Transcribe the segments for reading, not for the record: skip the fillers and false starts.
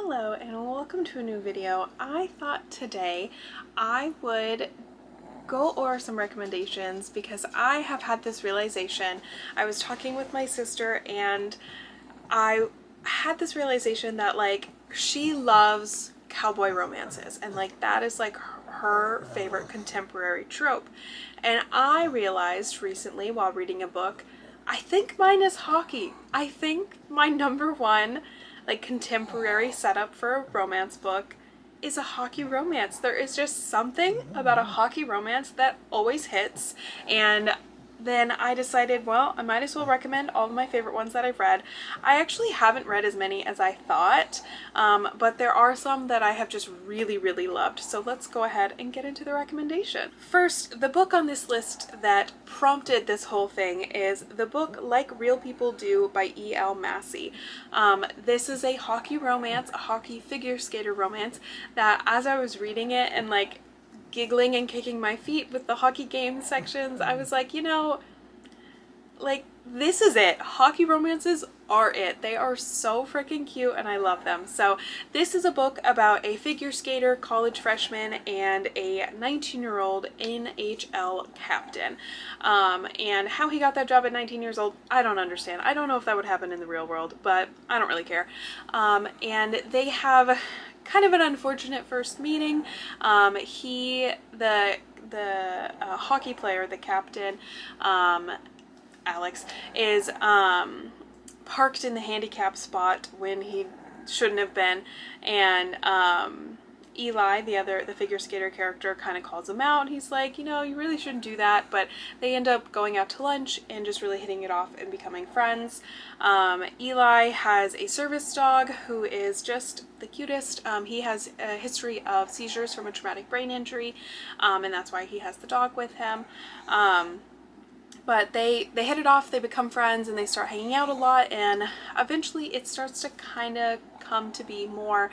Hello and welcome to a new video. I thought today I would go over some recommendations because I have had this realization. I was talking with my sister and I had this realization that she loves cowboy romances and that is her favorite contemporary trope. And I realized recently while reading a book, I think mine is hockey. I think my number one contemporary setup for a romance book is a hockey romance. There is just something about a hockey romance that always hits, and then I decided, well, I might as well recommend all of my favorite ones that I've read. I actually haven't read as many as I thought, but there are some that I have just really loved. So let's go ahead and get into the recommendation. First, the book on this list that prompted this whole thing is the book Like Real People Do by E.L. Massey. This is a hockey romance, a hockey figure skater romance that as I was reading it and giggling and kicking my feet with the hockey game sections, I was like, this is it. Hockey romances are it. They are so freaking cute and I love them. So this is a book about a figure skater, college freshman, and a 19-year-old NHL captain. And how he got that job at 19 years old, I don't understand. I don't know if that would happen in the real world, but I don't really care. And they have kind of an unfortunate first meeting. The hockey player, the captain, Alex, is parked in the handicap spot when he shouldn't have been, and Eli, the figure skater character, kind of calls him out. He's like, you really shouldn't do that, but they end up going out to lunch and just really hitting it off and becoming friends. Eli has a service dog who is just the cutest. He has a history of seizures from a traumatic brain injury, and that's why he has the dog with him. But they hit it off, they become friends, and they start hanging out a lot, and eventually it starts to kind of come to be more.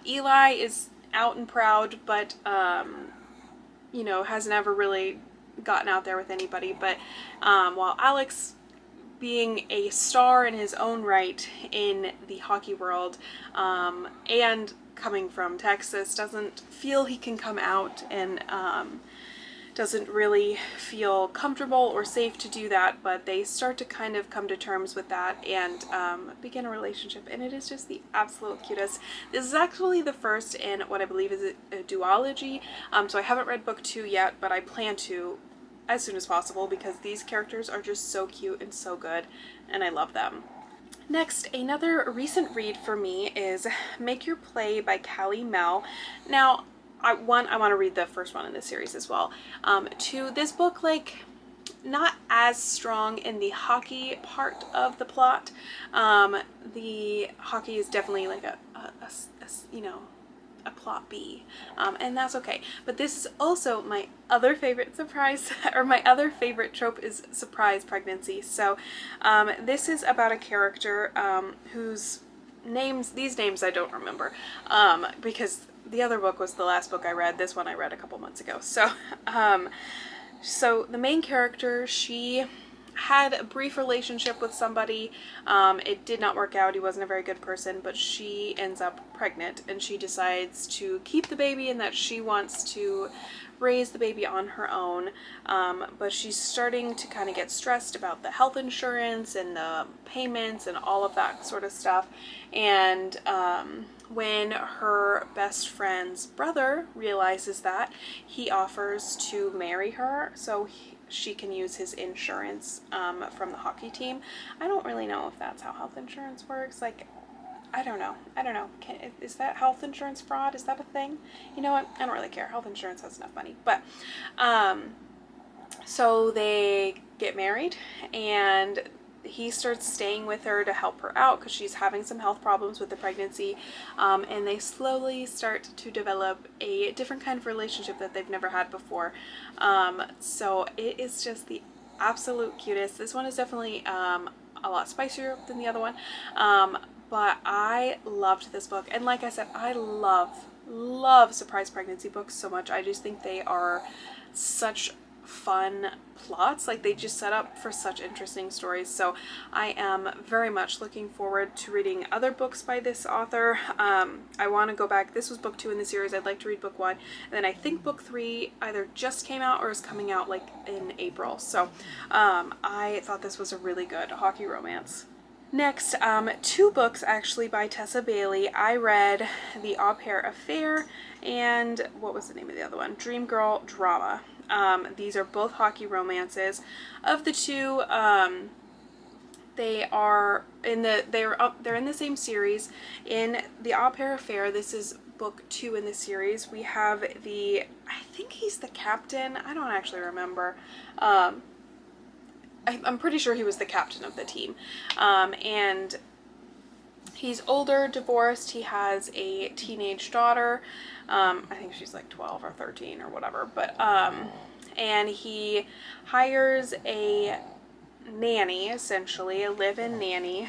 Eli is out and proud, but has never really gotten out there with anybody. But while Alex, being a star in his own right in the hockey world, and coming from Texas, doesn't feel he can come out and doesn't really feel comfortable or safe to do that, but they start to kind of come to terms with that and begin a relationship, and it is just the absolute cutest. This is actually the first in what I believe is a duology, so I haven't read book 2 yet, but I plan to as soon as possible because these characters are just so cute and so good, and I love them. Next, another recent read for me is Make Your Play by Callie Mel. Now, I want to read the first one in this series as well. Two, this book, not as strong in the hockey part of the plot. The hockey is definitely a plot B, and that's okay. But this is also my other favorite surprise, or my other favorite trope is surprise pregnancy. So this is about a character whose these names I don't remember, because the other book was the last book I read. This one I read a couple months ago. So, so the main character, she had a brief relationship with somebody. It did not work out. He wasn't a very good person, but she ends up pregnant and she decides to keep the baby and that she wants to raise the baby on her own. But she's starting to kind of get stressed about the health insurance and the payments and all of that sort of stuff. And when her best friend's brother realizes that, he offers to marry her so she can use his insurance from the hockey team. I don't really know if that's how health insurance works. I don't know. Is that health insurance fraud? Is that a thing? You know what? I don't really care. Health insurance has enough money. But so they get married, and he starts staying with her to help her out because she's having some health problems with the pregnancy, and they slowly start to develop a different kind of relationship that they've never had before. So it is just the absolute cutest. This one is definitely a lot spicier than the other one, but I loved this book, and like I said, I love surprise pregnancy books so much. I just think they are such fun plots. Like, they just set up for such interesting stories. So I am very much looking forward to reading other books by this author. I want to go back. This was book 2 in the series. I'd like to read book 1, and then I think book 3 either just came out or is coming out like in April. So I thought this was a really good hockey romance. Next, 2 books actually by Tessa Bailey. I read The Au Pair Affair and what was the name of the other one? Dream Girl Drama. These are both hockey romances. Of the 2, they're in the same series. In The Au Pair Affair, this is book 2 in the series. We have I think he's the captain. I don't actually remember. I'm pretty sure he was the captain of the team. And he's older, divorced. He has a teenage daughter. I think she's like 12 or 13 or whatever. But and he hires a nanny, essentially, a live-in nanny,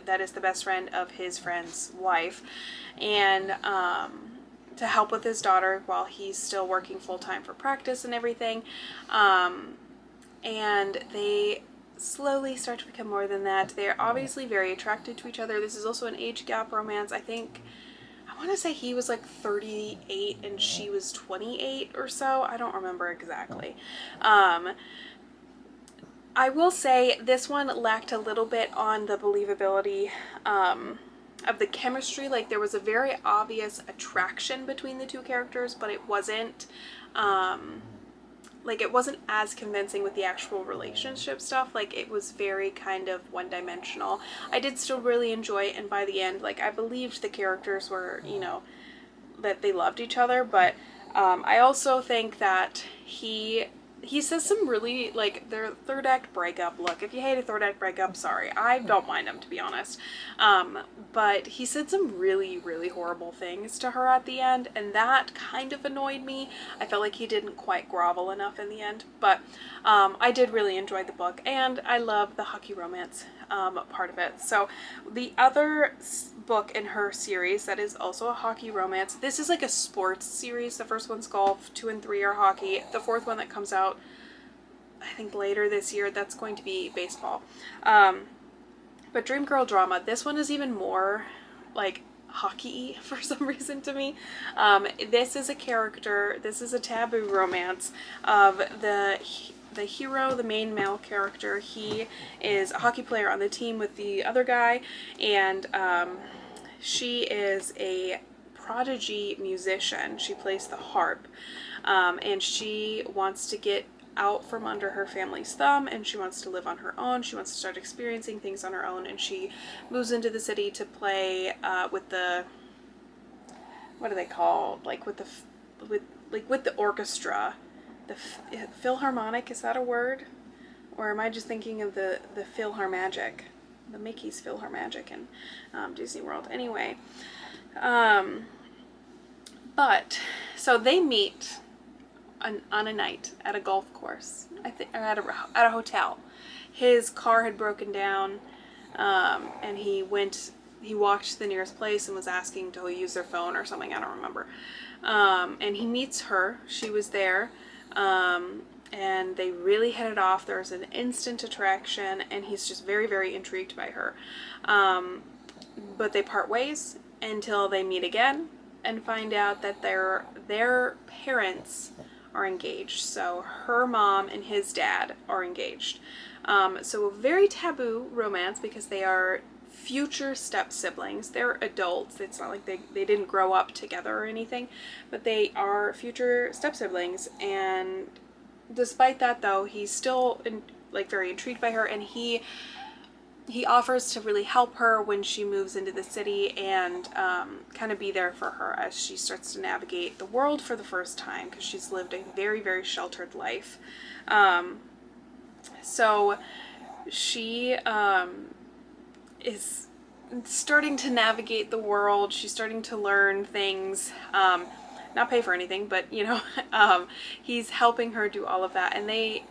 that is the best friend of his friend's wife, and to help with his daughter while he's still working full-time for practice and everything. And they slowly start to become more than that. They are obviously very attracted to each other. This is also an age gap romance. I want to say he was like 38 and she was 28 or so. I don't remember exactly. I will say this one lacked a little bit on the believability of the chemistry. Like, there was a very obvious attraction between the 2 characters, but it wasn't like, it wasn't as convincing with the actual relationship stuff. Like, it was very kind of one-dimensional. I did still really enjoy it, and by the end, like, I believed the characters were, you know, that they loved each other, but I also think that he says some really, like, their third act breakup. Look, if you hate a third act breakup, sorry. I don't mind them, to be honest. But he said some really, really horrible things to her at the end, and that kind of annoyed me. I felt like he didn't quite grovel enough in the end. But I did really enjoy the book, and I love the hockey romance part of it. So the other book in her series that is also a hockey romance, this is like a sports series. The first one's golf, 2 and 3 are hockey. The 4th one that comes out, I think later this year, that's going to be baseball. But Dream Girl Drama, this one is even more like hockey for some reason to me. This is a taboo romance of the hero, the main male character. He is a hockey player on the team with the other guy, and she is a prodigy musician. She plays the harp, and she wants to get out from under her family's thumb, and she wants to live on her own. She wants to start experiencing things on her own, and she moves into the city to play with the, what are they called? Like with the orchestra. The Philharmonic, is that a word? Or am I just thinking of the Philharmagic? The Mickey's Philharmagic in Disney World. Anyway, but so they meet on a night at a golf course, I think, or at a hotel. His car had broken down, and he walked to the nearest place and was asking to use their phone or something, I don't remember. And he meets her. She was there, and they really hit it off. There was an instant attraction, and he's just very, very intrigued by her. But they part ways until they meet again and find out that their parents are engaged. So her mom and his dad are engaged. So a very taboo romance because they are future step siblings. They're adults. It's not like they didn't grow up together or anything, but they are future step siblings. And despite that, though, he's still very intrigued by her, and he offers to really help her when she moves into the city and kind of be there for her as she starts to navigate the world for the first time, because she's lived a very, very sheltered life. So she is starting to navigate the world. She's starting to learn things, not pay for anything, but he's helping her do all of that, and they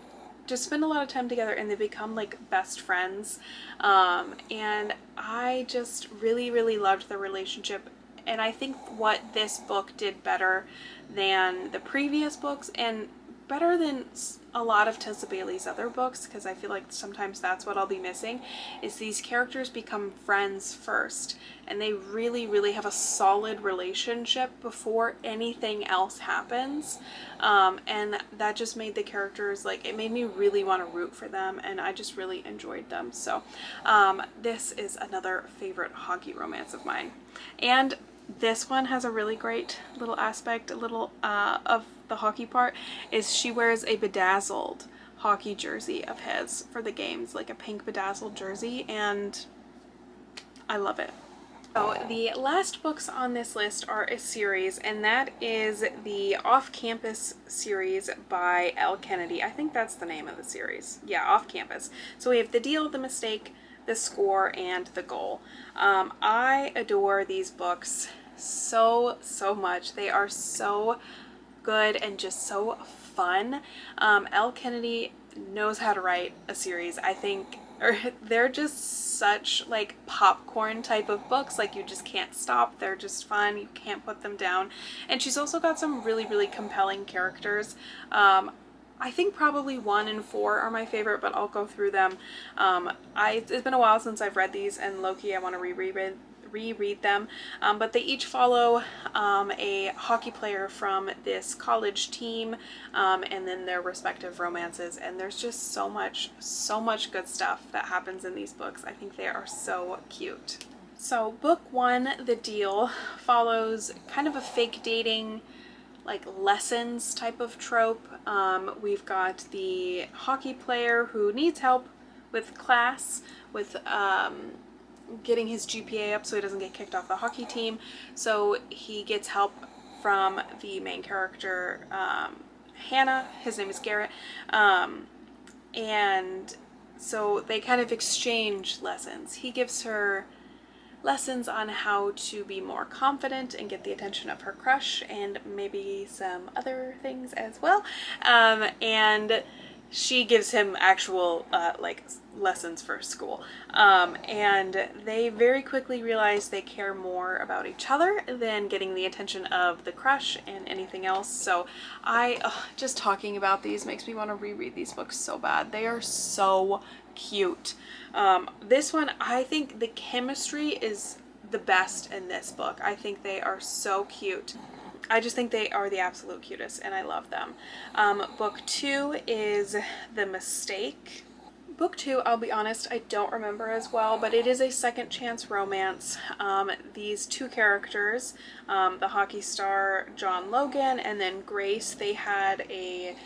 just spend a lot of time together, and they become like best friends. And I just really, really loved the relationship. And I think what this book did better than the previous books, and better than a lot of Tessa Bailey's other books, because I feel like sometimes that's what I'll be missing, is these characters become friends first, and they really, really have a solid relationship before anything else happens. And that just made the characters, like, it made me really want to root for them, and I just really enjoyed them. So this is another favorite hockey romance of mine. And this one has a really great little aspect, of the hockey part, is she wears a bedazzled hockey jersey of his for the games, like a pink bedazzled jersey, and I love it. So the last books on this list are a series, and that is the Off-Campus series by Elle Kennedy. I think that's the name of the series. Yeah, Off-Campus. So we have The Deal, The Mistake, The Score, and The Goal. I adore these books so much. They are so good and just so fun. Elle Kennedy knows how to write a series, I think, or they're just such like popcorn type of books. Like, you just can't stop. They're just fun. You can't put them down. And she's also got some really, really compelling characters. I think probably 1 and 4 are my favorite, but I'll go through them. It's been a while since I've read these, and low-key I want to reread them, but they each follow a hockey player from this college team, and then their respective romances, and there's just so much good stuff that happens in these books. I think they are so cute. So book 1, The Deal, follows kind of a fake dating, like, lessons type of trope. We've got the hockey player who needs help with class, with getting his GPA up so he doesn't get kicked off the hockey team. So he gets help from the main character, Hannah. His name is Garrett. And so they kind of exchange lessons. He gives her lessons on how to be more confident and get the attention of her crush, and maybe some other things as well. And she gives him actual like lessons for school. And they very quickly realize they care more about each other than getting the attention of the crush and anything else. So just talking about these makes me want to reread these books so bad. They are so cute. This one, I think the chemistry is the best in this book. I think they are so cute. I just think they are the absolute cutest, and I love them. Book 2 is The Mistake. Book 2, I'll be honest, I don't remember as well, but it is a second chance romance. These two characters, the hockey star John Logan and then Grace, they had a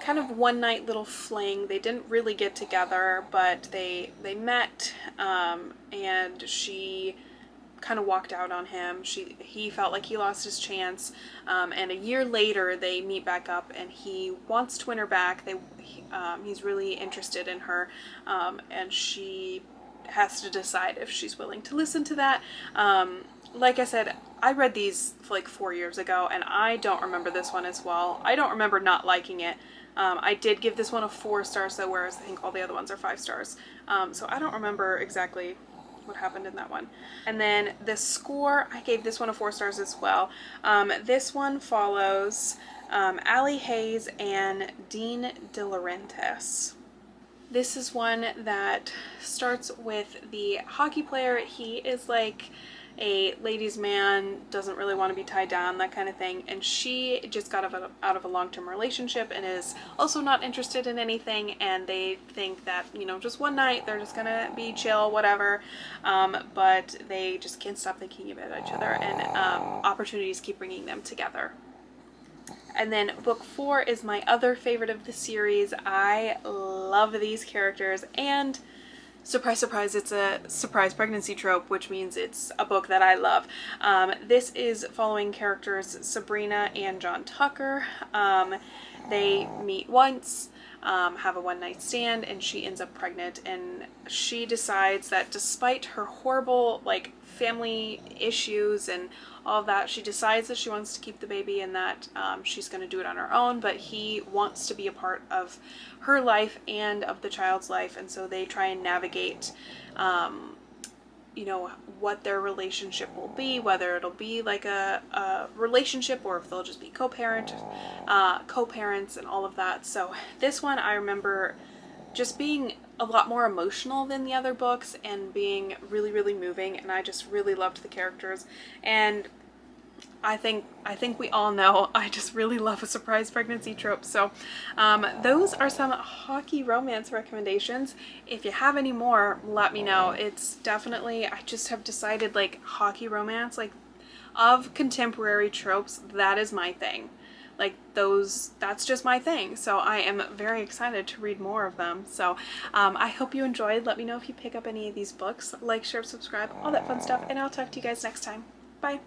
kind of one night little fling. They didn't really get together, but they met, and she kind of walked out on him. He felt like he lost his chance, and a year later they meet back up, and he wants to win her back. He's really interested in her, and she has to decide if she's willing to listen to that. Like I said, I read these like 4 years ago, and I don't remember this one as well. I don't remember not liking it. I did give this one a 4 stars though, whereas I think all the other ones are 5 stars. So I don't remember exactly what happened in that one. And then The Score, I gave this one a 4 stars as well. This one follows Allie Hayes and Dean De Laurentiis. This is one that starts with the hockey player. He is like a ladies' man, doesn't really want to be tied down, that kind of thing. And she just got out of a long-term relationship and is also not interested in anything. And they think that, you know, just one night they're just gonna be chill, whatever. But they just can't stop thinking about each other, and opportunities keep bringing them together. And then book 4 is my other favorite of the series. I love these characters, and surprise, surprise, it's a surprise pregnancy trope, which means it's a book that I love. This is following characters Sabrina and John Tucker. They meet once, have a one-night stand, and she ends up pregnant, and she decides that despite her horrible like family issues and all of that, she decides that she wants to keep the baby, and that she's going to do it on her own, but he wants to be a part of her life and of the child's life, and so they try and navigate you know, what their relationship will be, whether it'll be like a relationship or if they'll just be co-parents and all of that. So this one I remember just being a lot more emotional than the other books and being really, really moving, and I just really loved the characters. And I think we all know I just really love a surprise pregnancy trope. So those are some hockey romance recommendations. If you have any more, let me know. It's definitely, I just have decided like hockey romance, like of contemporary tropes, that is my thing. Like those, that's just my thing. So I am very excited to read more of them. So I hope you enjoyed. Let me know if you pick up any of these books. Like, share, subscribe, all that fun stuff, and I'll talk to you guys next time. Bye.